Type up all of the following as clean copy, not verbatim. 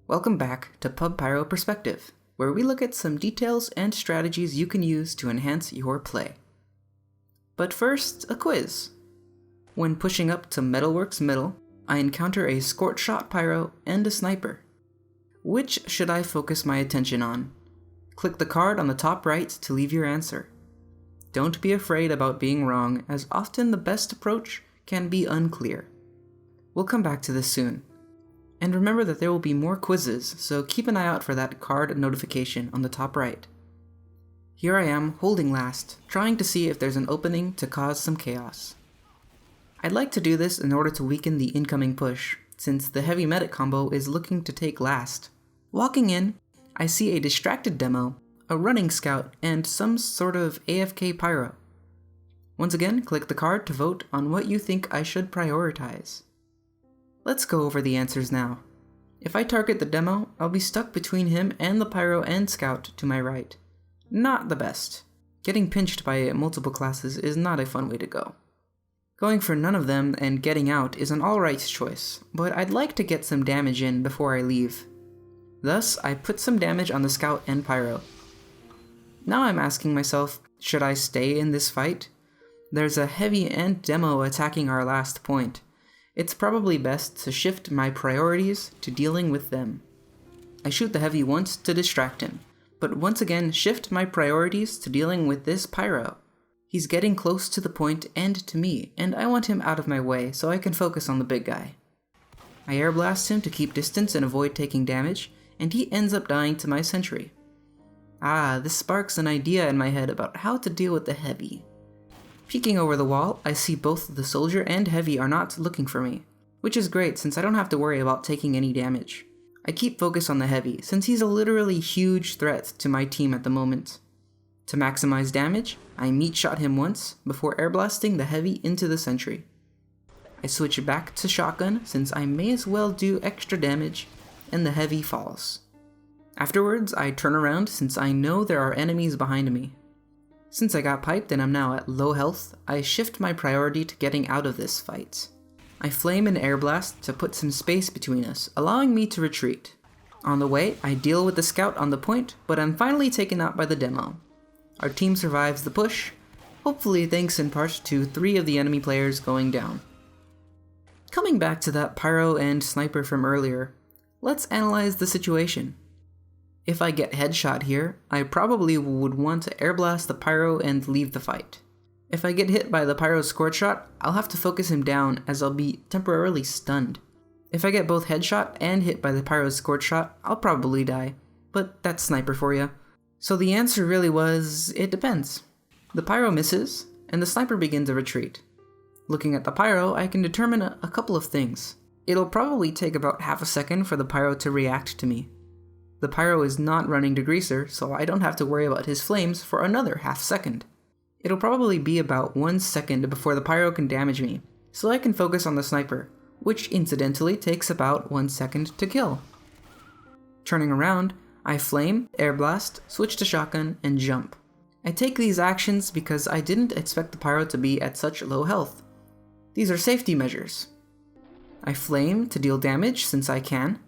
Welcome back to Pyro Perspective, where we look at some details and strategies you can use to enhance your play. But first, a quiz. When pushing up to Metalworks Middle, I encounter a Scorch Shot Pyro and a Sniper. Which should I focus my attention on? Click the card on the top right to leave your answer. Don't be afraid about being wrong, as often the best approach can be unclear. We'll come back to this soon. And remember that there will be more quizzes, so keep an eye out for that card notification on the top right. Here I am, holding last, trying to see if there's an opening to cause some chaos. I'd like to do this in order to weaken the incoming push, since the heavy medic combo is looking to take last. Walking in, I see a distracted demo, a running scout, and some sort of AFK pyro. Once again, click the card to vote on what you think I should prioritize. Let's go over the answers now. If I target the demo, I'll be stuck between him and the pyro and scout to my right. Not the best. Getting pinched by multiple classes is not a fun way to go. Going for none of them and getting out is an alright choice, but I'd like to get some damage in before I leave. Thus, I put some damage on the scout and pyro. Now I'm asking myself, should I stay in this fight? There's a heavy and demo attacking our last point. It's probably best to shift my priorities to dealing with them. I shoot the heavy once to distract him, but once again shift my priorities to dealing with this pyro. He's getting close to the point and to me, and I want him out of my way so I can focus on the big guy. I air blast him to keep distance and avoid taking damage, and he ends up dying to my sentry. This sparks an idea in my head about how to deal with the heavy. Peeking over the wall, I see both the soldier and heavy are not looking for me, which is great since I don't have to worry about taking any damage. I keep focus on the heavy since he's a literally huge threat to my team at the moment. To maximize damage, I meat shot him once before air blasting the heavy into the sentry. I switch back to shotgun since I may as well do extra damage, and the heavy falls. Afterwards, I turn around since I know there are enemies behind me. Since I got piped and I'm now at low health, I shift my priority to getting out of this fight. I flame an air blast to put some space between us, allowing me to retreat. On the way, I deal with the scout on the point, but I'm finally taken out by the demo. Our team survives the push, hopefully thanks in part to 3 of the enemy players going down. Coming back to that pyro and sniper from earlier, let's analyze the situation. If I get headshot here, I probably would want to air blast the pyro and leave the fight. If I get hit by the pyro's scorch shot, I'll have to focus him down as I'll be temporarily stunned. If I get both headshot and hit by the pyro's scorch shot, I'll probably die, but that's sniper for you. So the answer really was, it depends. The pyro misses, and the sniper begins a retreat. Looking at the pyro, I can determine a couple of things. It'll probably take about half a second for the pyro to react to me. The pyro is not running degreaser, so I don't have to worry about his flames for another half second. It'll probably be about 1 second before the pyro can damage me, so I can focus on the sniper, which incidentally takes about 1 second to kill. Turning around, I flame, air blast, switch to shotgun, and jump. I take these actions because I didn't expect the pyro to be at such low health. These are safety measures. I flame to deal damage since I can.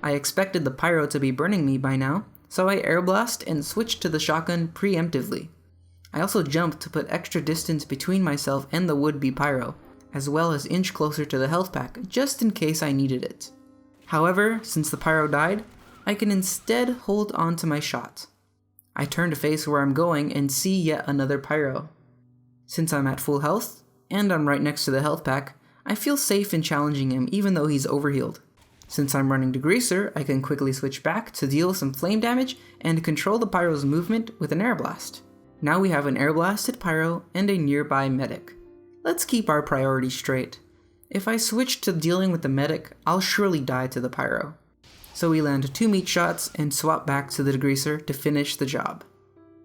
I expected the pyro to be burning me by now, so I air blast and switch to the shotgun preemptively. I also jump to put extra distance between myself and the would-be pyro, as well as inch closer to the health pack just in case I needed it. However, since the pyro died, I can instead hold on to my shot. I turn to face where I'm going and see yet another pyro. Since I'm at full health, and I'm right next to the health pack, I feel safe in challenging him even though he's overhealed. Since I'm running degreaser, I can quickly switch back to deal some flame damage and control the pyro's movement with an air blast. Now we have an air blasted pyro and a nearby medic. Let's keep our priorities straight. If I switch to dealing with the medic, I'll surely die to the pyro. So we land 2 meat shots and swap back to the degreaser to finish the job.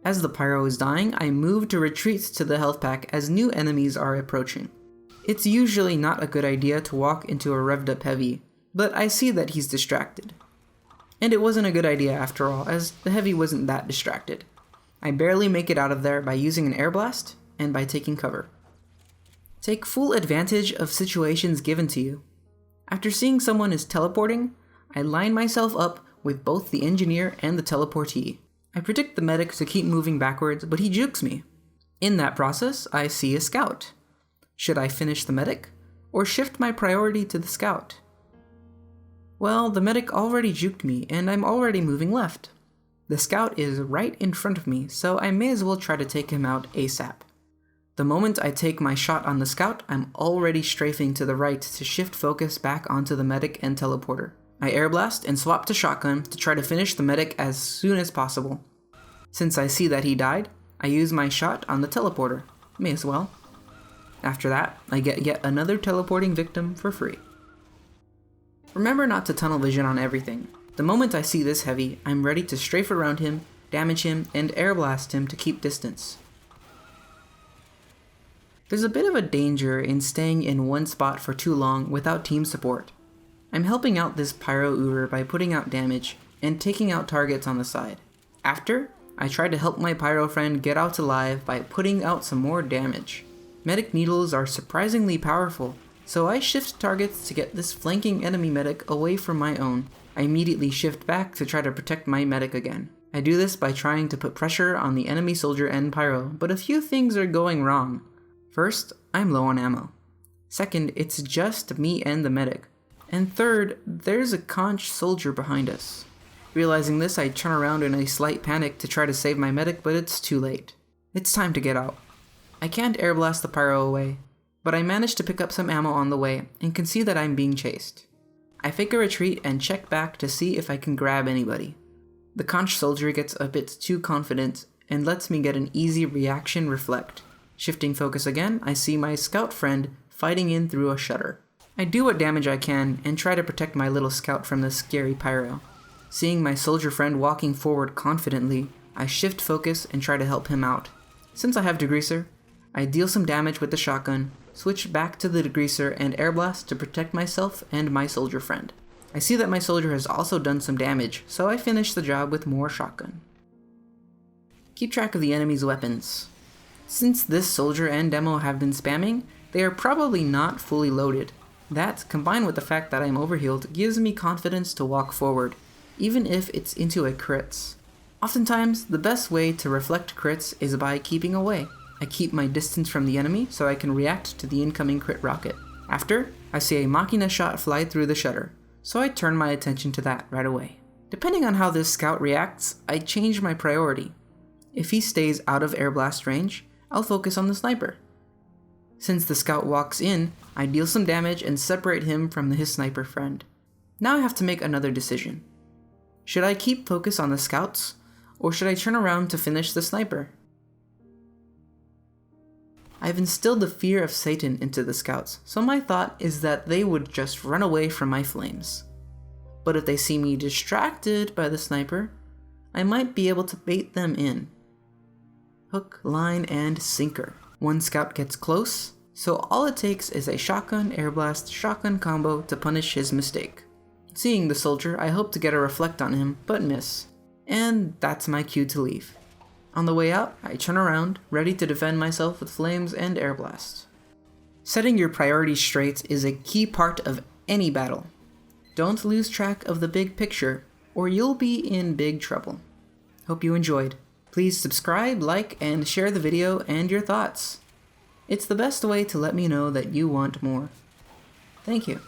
As the pyro is dying, I move to retreat to the health pack as new enemies are approaching. It's usually not a good idea to walk into a revved up heavy, but I see that he's distracted. And it wasn't a good idea after all, as the heavy wasn't that distracted. I barely make it out of there by using an air blast and by taking cover. Take full advantage of situations given to you. After seeing someone is teleporting, I line myself up with both the engineer and the teleportee. I predict the medic to keep moving backwards, but he jukes me. In that process, I see a scout. Should I finish the medic, or shift my priority to the scout? Well, the medic already juked me, and I'm already moving left. The scout is right in front of me, so I may as well try to take him out ASAP. The moment I take my shot on the scout, I'm already strafing to the right to shift focus back onto the medic and teleporter. I airblast and swap to shotgun to try to finish the medic as soon as possible. Since I see that he died, I use my shot on the teleporter. May as well. After that, I get yet another teleporting victim for free. Remember not to tunnel vision on everything. The moment I see this heavy, I'm ready to strafe around him, damage him, and airblast him to keep distance. There's a bit of a danger in staying in one spot for too long without team support. I'm helping out this Pyro Uber by putting out damage and taking out targets on the side. After, I try to help my Pyro friend get out alive by putting out some more damage. Medic needles are surprisingly powerful, so I shift targets to get this flanking enemy medic away from my own. I immediately shift back to try to protect my medic again. I do this by trying to put pressure on the enemy soldier and Pyro, but a few things are going wrong. First, I'm low on ammo. Second, it's just me and the medic. And third, there's a conch soldier behind us. Realizing this, I turn around in a slight panic to try to save my medic, but it's too late. It's time to get out. I can't airblast the Pyro away, but I manage to pick up some ammo on the way and can see that I'm being chased. I fake a retreat and check back to see if I can grab anybody. The conch soldier gets a bit too confident and lets me get an easy reaction reflect. Shifting focus again, I see my scout friend fighting in through a shutter. I do what damage I can and try to protect my little scout from the scary Pyro. Seeing my soldier friend walking forward confidently, I shift focus and try to help him out. Since I have degreaser, I deal some damage with the shotgun, switch back to the degreaser and airblast to protect myself and my soldier friend. I see that my soldier has also done some damage, so I finish the job with more shotgun. Keep track of the enemy's weapons. Since this soldier and demo have been spamming, they are probably not fully loaded. That, combined with the fact that I'm overhealed, gives me confidence to walk forward, even if it's into a crits. Oftentimes, the best way to reflect crits is by keeping away. I keep my distance from the enemy so I can react to the incoming crit rocket. After, I see a Machina shot fly through the shutter, so I turn my attention to that right away. Depending on how this scout reacts, I change my priority. If he stays out of air blast range, I'll focus on the sniper. Since the scout walks in, I deal some damage and separate him from his sniper friend. Now I have to make another decision. Should I keep focus on the scouts, or should I turn around to finish the sniper? I've instilled the fear of Satan into the scouts, so my thought is that they would just run away from my flames. But if they see me distracted by the sniper, I might be able to bait them in. Hook, line, and sinker. One scout gets close, so all it takes is a shotgun, airblast, shotgun combo to punish his mistake. Seeing the soldier, I hope to get a reflect on him, but miss. And that's my cue to leave. On the way out, I turn around, ready to defend myself with flames and airblast. Setting your priorities straight is a key part of any battle. Don't lose track of the big picture, or you'll be in big trouble. Hope you enjoyed. Please subscribe, like, and share the video and your thoughts. It's the best way to let me know that you want more. Thank you.